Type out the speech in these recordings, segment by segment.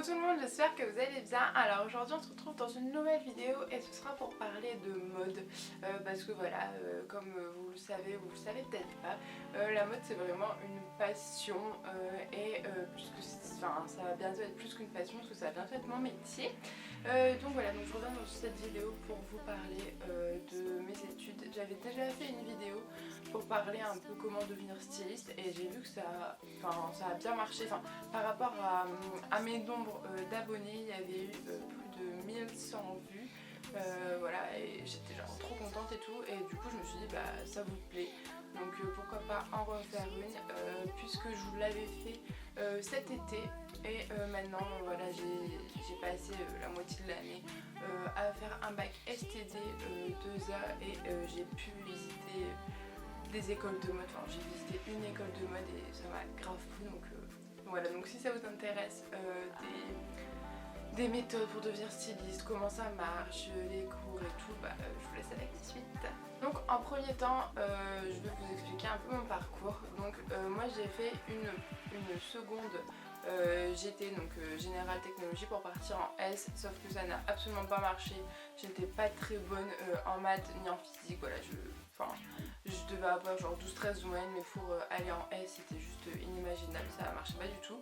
tout le monde, j'espère que vous allez bien. Alors aujourd'hui on se retrouve dans une nouvelle vidéo et ce sera pour parler de mode parce que voilà, comme vous le savez ou vous le savez peut-être pas, la mode c'est vraiment une passion et puisque ça va bientôt être plus qu'une passion parce que ça va bientôt être mon métier. Donc voilà, donc je reviens dans cette vidéo pour vous parler de mes études. J'avais déjà fait une vidéo pour parler un peu comment devenir styliste et j'ai vu que ça a bien marché. Par rapport à mes nombres d'abonnés, il y avait eu plus de 1100 vues. Voilà, et j'étais genre trop contente et tout, et du coup je me suis dit bah ça vous plaît, donc pourquoi pas en refaire une, puisque je vous l'avais fait cet été, et maintenant voilà, j'ai passé la moitié de l'année à faire un bac STD 2A, et j'ai pu visiter des écoles de mode, enfin j'ai visité une école de mode et ça m'a grave plu, donc voilà, donc si ça vous intéresse des méthodes pour devenir styliste, comment ça marche, les cours et tout, bah, je vous laisse avec la suite. Donc en premier temps, je vais vous expliquer un peu mon parcours. Donc moi j'ai fait une seconde GT, donc Générale Technologie, pour partir en S, sauf que ça n'a absolument pas marché. Je n'étais pas très bonne en maths ni en physique, voilà, je devais avoir genre 12-13 de moyenne, mais pour aller en S c'était juste inimaginable, ça ne marchait pas du tout.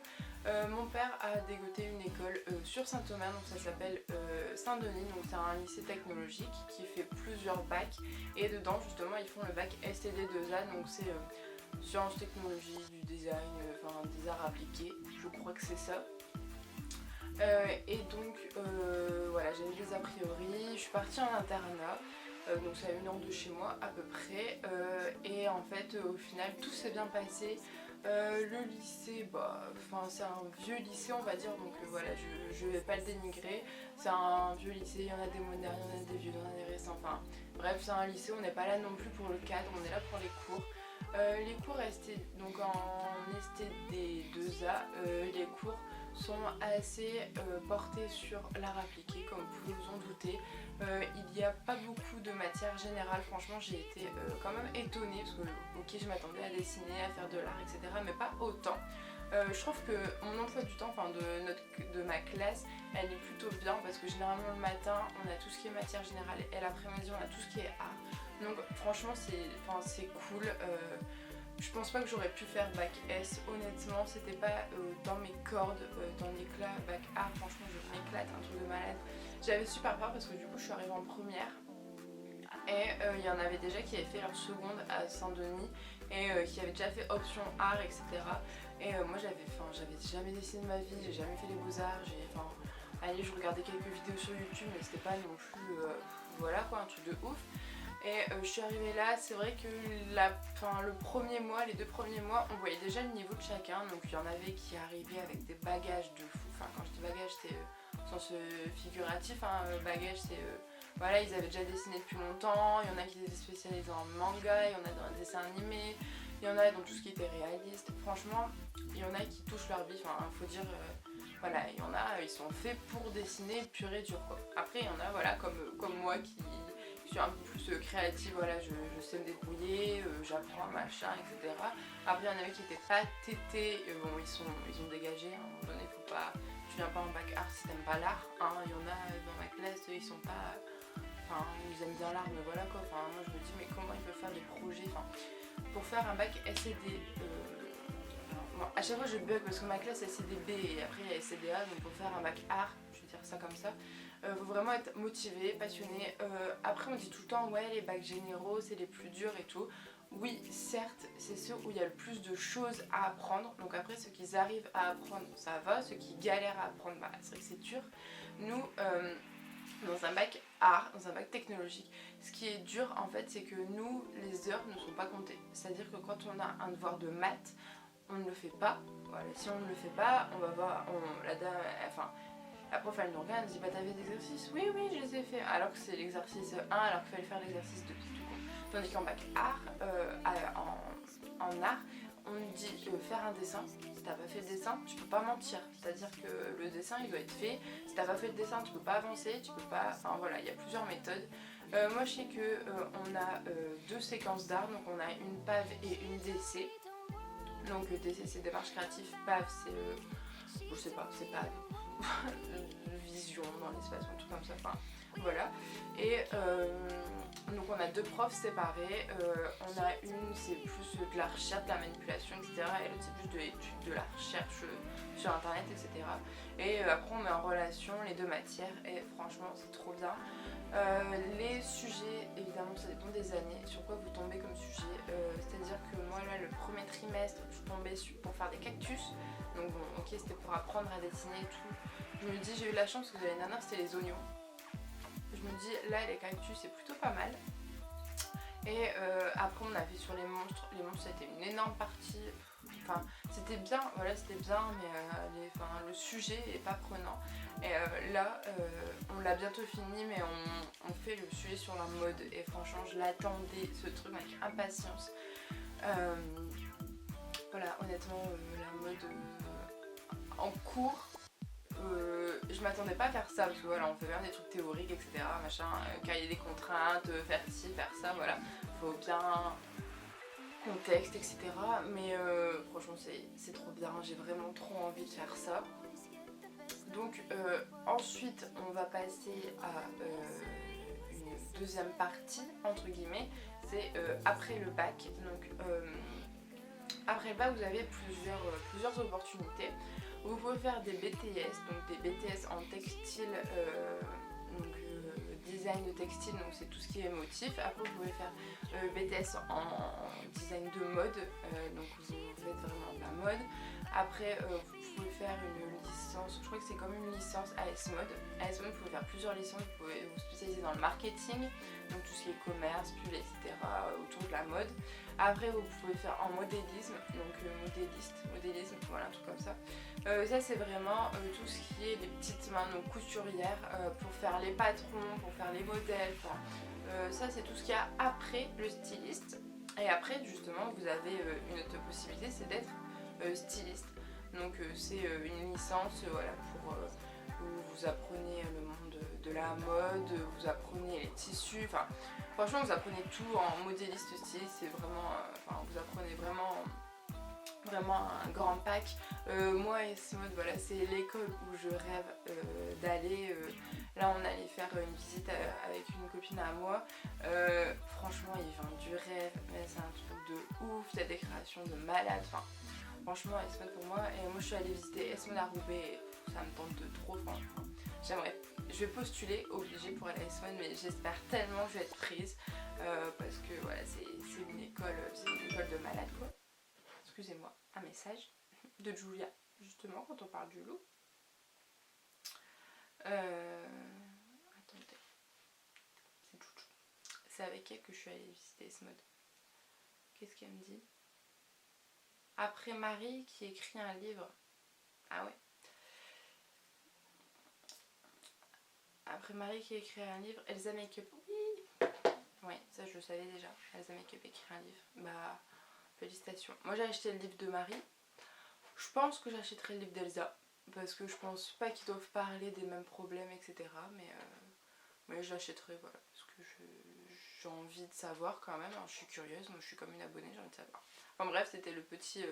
Mon père a dégoté une école sur Saint-Thomas, donc ça s'appelle Saint-Denis, donc c'est un lycée technologique qui fait plusieurs bacs, et dedans justement ils font le bac STD 2A, donc c'est sciences, technologie, du design, des arts appliqués, je crois que c'est ça. Et donc voilà, j'avais des a priori, je suis partie en internat, donc c'est à 1 heure de chez moi à peu près, et en fait au final tout s'est bien passé. Le lycée, c'est un vieux lycée on va dire, donc voilà, je vais pas le dénigrer, c'est un vieux lycée, il y en a des modernes, il y en a des vieux, il y en a des récents, bref, c'est un lycée, on n'est pas là non plus pour le cadre, on est là pour les cours. Les cours donc en STD 2A, les cours sont assez portés sur l'art appliqué, comme vous pouvez vous en douter. Il n'y a pas beaucoup de matière générale, franchement j'ai été quand même étonnée, parce que ok, je m'attendais à dessiner, à faire de l'art, etc., mais pas autant. Je trouve que mon emploi du temps de ma classe, elle est plutôt bien, parce que généralement le matin on a tout ce qui est matière générale et l'après-midi on a tout ce qui est art. Donc franchement c'est cool. Je pense pas que j'aurais pu faire bac S, honnêtement c'était pas dans mes cordes, dans l'éclat. Bac A, franchement je m'éclate, un truc de malade. J'avais super peur parce que du coup je suis arrivée en première, et il y en avait déjà qui avaient fait leur seconde à Saint-Denis et qui avaient déjà fait option art, etc. Et moi j'avais jamais dessiné de ma vie, j'ai jamais fait les beaux-arts, allez, je regardais quelques vidéos sur YouTube, mais c'était pas non plus voilà quoi, un truc de ouf. Et je suis arrivée là, c'est vrai que le premier mois, les 2 premiers mois, on voyait déjà le niveau de chacun. Donc il y en avait qui arrivaient avec des bagages de fou. Enfin, quand je dis bagages, c'est au sens figuratif, bagage c'est voilà, ils avaient déjà dessiné depuis longtemps. Il y en a qui étaient spécialisés en manga, il y en a dans le dessin animé, il y en a dans tout ce qui était réaliste. Franchement, il y en a qui touchent leur vie, faut dire voilà, il y en a, ils sont faits pour dessiner pur et dur quoi. Après il y en a, voilà, comme moi qui suis un peu plus créative, voilà, je sais me débrouiller, j'apprends, machin, etc. Après il y en avait qui étaient pas tétés, bon ils ont dégagé, à un moment donné, faut pas, tu viens pas en bac art si t'aimes pas l'art, il y en a dans ma classe, ils sont pas, ils aiment bien l'art, mais voilà quoi, moi je me dis mais comment ils peuvent faire des projets, pour faire un bac SCD, bon, à chaque fois je bug parce que ma classe est SCDB et après il y a SCDA, donc pour faire un bac art, je vais dire ça comme ça, faut vraiment être motivé, passionné. Après on dit tout le temps ouais les bacs généraux c'est les plus durs et tout. Oui certes, c'est ceux où il y a le plus de choses à apprendre, donc après ceux qui arrivent à apprendre ça va, ceux qui galèrent à apprendre c'est vrai que c'est dur. Nous dans un bac art, dans un bac technologique, ce qui est dur en fait c'est que nous les heures ne sont pas comptées, c'est à dire que quand on a un devoir de maths on ne le fait pas, voilà, si on ne le fait pas on va voir, la prof elle nous regarde, elle nous dit bah t'avais des exercices, oui je les ai fait, alors que c'est l'exercice 1 alors qu'il fallait faire l'exercice 2, c'est tout con. Tandis qu'en bac art, en art, on nous dit faire un dessin, si t'as pas fait le dessin tu peux pas mentir, c'est à dire que le dessin il doit être fait, si t'as pas fait le dessin tu peux pas avancer, tu peux pas, voilà, il y a plusieurs méthodes. Moi je sais que on a 2 séquences d'art, donc on a une PAV et une DC. Donc DC c'est démarche créative, PAV c'est je sais pas, c'est PAV. vision dans l'espace, un truc comme ça, enfin voilà. Et donc on a 2 profs séparés, on a une c'est plus de la recherche, de la manipulation, etc. Et l'autre c'est plus de l'étude, de la recherche sur internet, etc. Et après on met en relation les 2 matières et franchement c'est trop bien. Les sujets, évidemment ça dépend des années, sur quoi vous tombez comme sujet, c'est-à-dire que moi là le premier trimestre je tombais pour faire des cactus, donc bon ok c'était pour apprendre à dessiner et tout. Je me dis j'ai eu la chance que l'année dernière c'était les oignons. Je me dis là les cactus c'est plutôt pas mal. Et après on a fait sur les monstres c'était une énorme partie, enfin c'était bien, voilà c'était bien mais le sujet est pas prenant. Et là on l'a bientôt fini mais on fait le sujet sur la mode et franchement je l'attendais ce truc avec impatience. Voilà honnêtement la mode en cours. Je m'attendais pas à faire ça parce que voilà on fait même des trucs théoriques etc machin, cahier des contraintes, faire ci, faire ça, voilà, faut bien contexte etc. Mais franchement c'est trop bien, j'ai vraiment trop envie de faire ça. Donc ensuite on va passer à une deuxième partie entre guillemets, c'est après le bac. Donc après le bac vous avez plusieurs opportunités. Vous pouvez faire des BTS, donc des BTS en textile, design de textile, donc c'est tout ce qui est motif. Après vous pouvez faire BTS en design de mode, donc vous faites vraiment de la mode. Après vous pouvez faire une licence, je crois que c'est comme une licence AS Mode. AS Mode vous pouvez faire plusieurs licences, vous pouvez vous spécialiser dans le marketing, donc tout ce qui est commerce, pub, etc. autour de la mode. Après vous pouvez faire en modélisme, donc modélisme, voilà un truc comme ça. Ça c'est vraiment tout ce qui est les petites mains, donc couturières, pour faire les patrons, pour faire les modèles, ça c'est tout ce qu'il y a après le styliste. Et après justement vous avez une autre possibilité, c'est d'être styliste. Donc c'est une licence voilà, pour où vous apprenez le monde de la mode, vous apprenez les tissus, enfin franchement vous apprenez tout en modéliste styliste, c'est vraiment, vous apprenez vraiment un grand pack. Moi et Simone, voilà, c'est l'école où je rêve d'aller. Là on allait faire une visite avec une copine à moi. Franchement il vend du rêve, mais c'est un truc de ouf, il y a des créations de malades. Enfin, franchement Esmod pour moi. Et moi je suis allée visiter Esmod à Roubaix, ça me tente de trop. Enfin, j'aimerais. Je vais postuler obligée pour aller à Esmod, mais j'espère tellement que je vais être prise parce que voilà c'est une école de malade quoi. Excusez-moi, un message de Julia, justement, quand on parle du loup. Attendez. C'est Chouchou. C'est avec elle que je suis allée visiter ce mode. Qu'est-ce qu'elle me dit? Après Marie qui écrit un livre. Ah ouais. Après Marie qui écrit un livre. Elsa Makeup. Oui. Ouais, ça je le savais déjà. Elsa Makeup écrit un livre. Bah... félicitations. Moi j'ai acheté le livre de Marie. Je pense que j'achèterai le livre d'Elsa. Parce que je pense pas qu'ils doivent parler des mêmes problèmes, etc. Mais je l'achèterai, voilà. Parce que j'ai envie de savoir quand même. Hein, je suis curieuse, moi je suis comme une abonnée, j'ai envie de savoir. Enfin bref, c'était le petit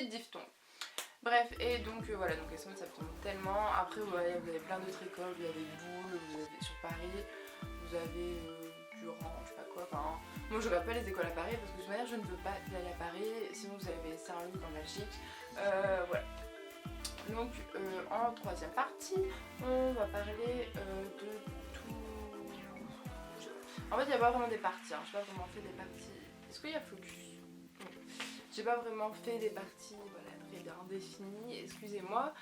diphtongue. Bref, et donc voilà, donc les semaines ça tombe tellement. Après vous avez plein d'autres écoles, vous avez Boulle, vous avez sur Paris, vous avez Durand, je sais pas quoi. Enfin, moi je regarde pas les écoles à Paris parce que de toute manière je ne veux pas aller à Paris. Sinon vous avez Saint-Luc en Belgique. Voilà. Donc en troisième partie, on va parler de tout. En fait il n'y a pas vraiment des parties, hein. Je n'ai pas vraiment fait des parties. Est-ce qu'il y a focus? J'ai pas vraiment fait des parties voilà, très bien définies, excusez-moi.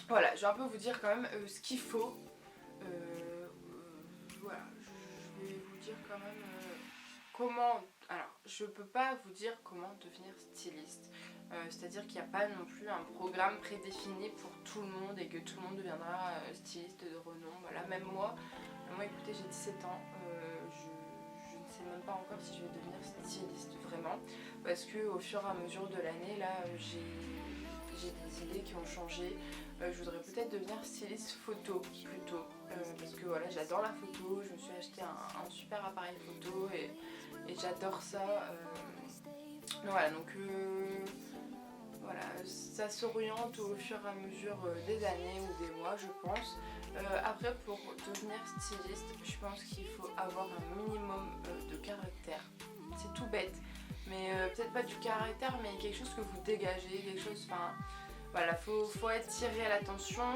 Voilà, je vais un peu vous dire quand même ce qu'il faut. Voilà, je vais vous dire quand même comment... Alors, je peux pas vous dire comment devenir styliste. C'est-à-dire qu'il n'y a pas non plus un programme prédéfini pour tout le monde et que tout le monde deviendra styliste de renom. Voilà, même moi écoutez, j'ai 17 ans, je ne sais même pas encore si je vais devenir styliste vraiment. Parce que au fur et à mesure de l'année, là, j'ai des idées qui ont changé. Je voudrais peut-être devenir styliste photo plutôt. Parce que voilà, j'adore la photo, je me suis acheté un super appareil photo et j'adore ça. Voilà, donc ça s'oriente au fur et à mesure des années ou des mois, je pense. Après, pour devenir styliste, je pense qu'il faut avoir un minimum de caractère. C'est tout bête, mais peut-être pas du caractère, mais quelque chose que vous dégagez, quelque chose, enfin voilà, faut attirer l'attention.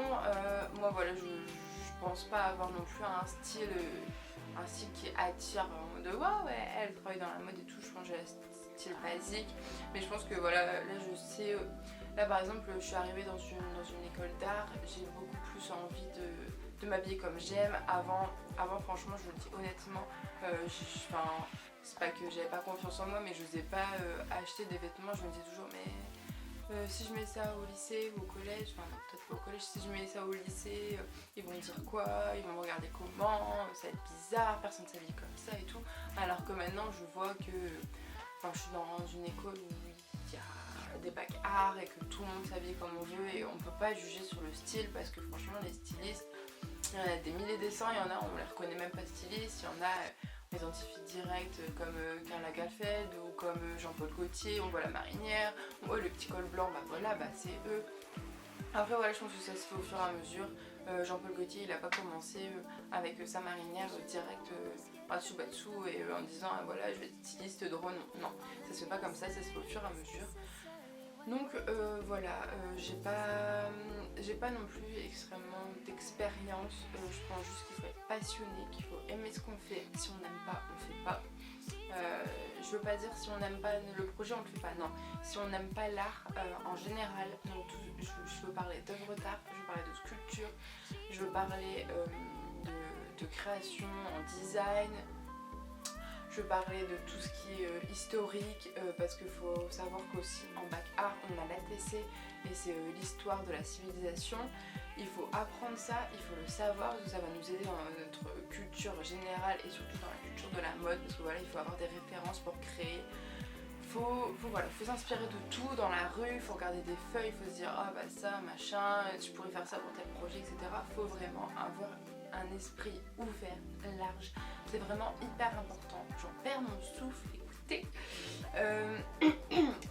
Moi voilà, je pense pas avoir non plus un style qui attire en mode ouais, elle travaille dans la mode et tout, je pense que j'ai un style basique, mais je pense que voilà, là je sais, là par exemple je suis arrivée dans une école d'art, j'ai beaucoup plus envie de m'habiller comme j'aime. Avant franchement, je le dis honnêtement, c'est pas que j'avais pas confiance en moi, mais je n'osais pas acheter des vêtements. Je me disais toujours mais si je mets ça au lycée ou au collège, enfin non, peut-être pas au collège, si je mets ça au lycée, ils vont me dire quoi, ils vont me regarder comment, ça va être bizarre, personne ne s'habille comme ça et tout. Alors que maintenant je vois que, enfin je suis dans une école où il y a des bacs art et que tout le monde s'habille comme on veut et on peut pas juger sur le style parce que franchement les stylistes, il y en a des milliers et des cents, il y en a on les reconnaît même pas stylistes, il y en a on les identifie direct comme Karl Lagerfeld ou comme Jean-Paul Gaultier, on voit la marinière, on voit le petit col blanc, bah voilà, bah c'est eux. Après voilà, je pense que ça se fait au fur et à mesure. Jean-Paul Gaultier il a pas commencé avec sa marinière direct dessous et en disant voilà je vais être styliste de renom. Non, ça se fait pas comme ça se fait au fur et à mesure. Donc voilà, j'ai pas non plus extrêmement d'expérience, je pense juste qu'il faut être passionné, qu'il faut aimer ce qu'on fait, si on n'aime pas, on fait pas. Je veux pas dire si on n'aime pas le projet, on le fait pas, non. Si on n'aime pas l'art en général, donc je veux parler d'œuvres d'art, je veux parler de sculpture, je veux parler de création en design. Je veux parler de tout ce qui est historique parce qu'il faut savoir qu'aussi en bac art on a l'ATC et c'est l'histoire de la civilisation. Il faut apprendre ça, il faut le savoir parce que ça va nous aider dans notre culture générale et surtout dans la culture de la mode parce que voilà, il faut avoir des références pour créer. Faut s'inspirer de tout dans la rue, il faut regarder des feuilles, il faut se dire ah bah ça machin, tu pourrais faire ça pour tel projet, etc. Faut vraiment avoir un esprit ouvert, large, c'est vraiment hyper important. J'en perds mon souffle, écoutez.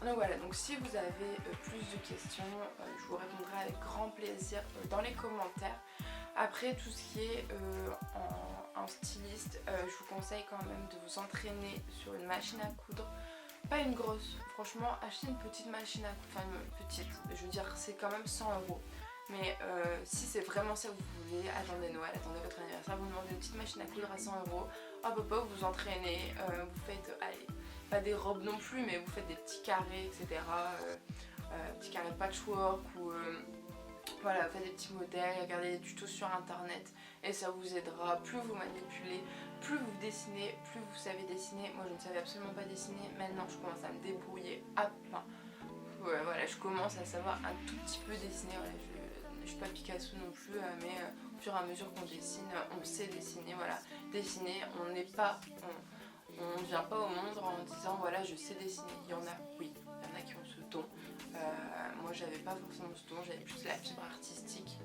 Donc voilà, donc si vous avez plus de questions, je vous répondrai avec grand plaisir dans les commentaires. Après tout ce qui est en styliste, je vous conseille quand même de vous entraîner sur une machine à coudre. Pas une grosse, franchement, achetez une petite machine à coudre, enfin une petite, je veux dire c'est quand même 100 €. Mais si c'est vraiment ça que vous voulez, attendez Noël, attendez votre anniversaire, vous demandez une petite machine à coudre à 100 €, hop, vous entraînez, vous faites, allez, pas des robes non plus, mais vous faites des petits carrés, etc. Petits carrés patchwork ou voilà, faites des petits modèles, regardez des tutos sur internet et ça vous aidera. Plus vous manipulez, plus vous dessinez, plus vous savez dessiner. Moi je ne savais absolument pas dessiner, maintenant je commence à me débrouiller à plein. Voilà, je commence à savoir un tout petit peu dessiner, voilà, je suis pas Picasso non plus, mais au fur et à mesure qu'on dessine, on sait dessiner, voilà. Dessiner, on n'est pas, on vient pas au monde en disant voilà je sais dessiner. Il y en a, oui, il y en a qui ont ce don. Moi j'avais pas forcément ce don, j'avais plus la fibre artistique.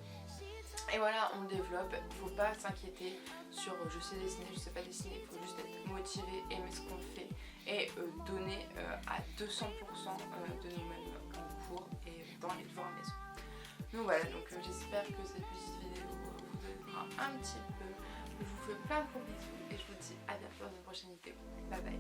Et voilà, on développe, il faut pas s'inquiéter sur je sais dessiner, je sais pas dessiner, il faut juste être motivé, aimer ce qu'on fait et donner à 200% de nous-mêmes en cours et dans les devoirs à maison. Donc voilà, donc j'espère que cette petite vidéo vous aidera un petit peu. Je vous fais plein de gros bisous et je vous dis à bientôt dans une prochaine vidéo. Bye bye.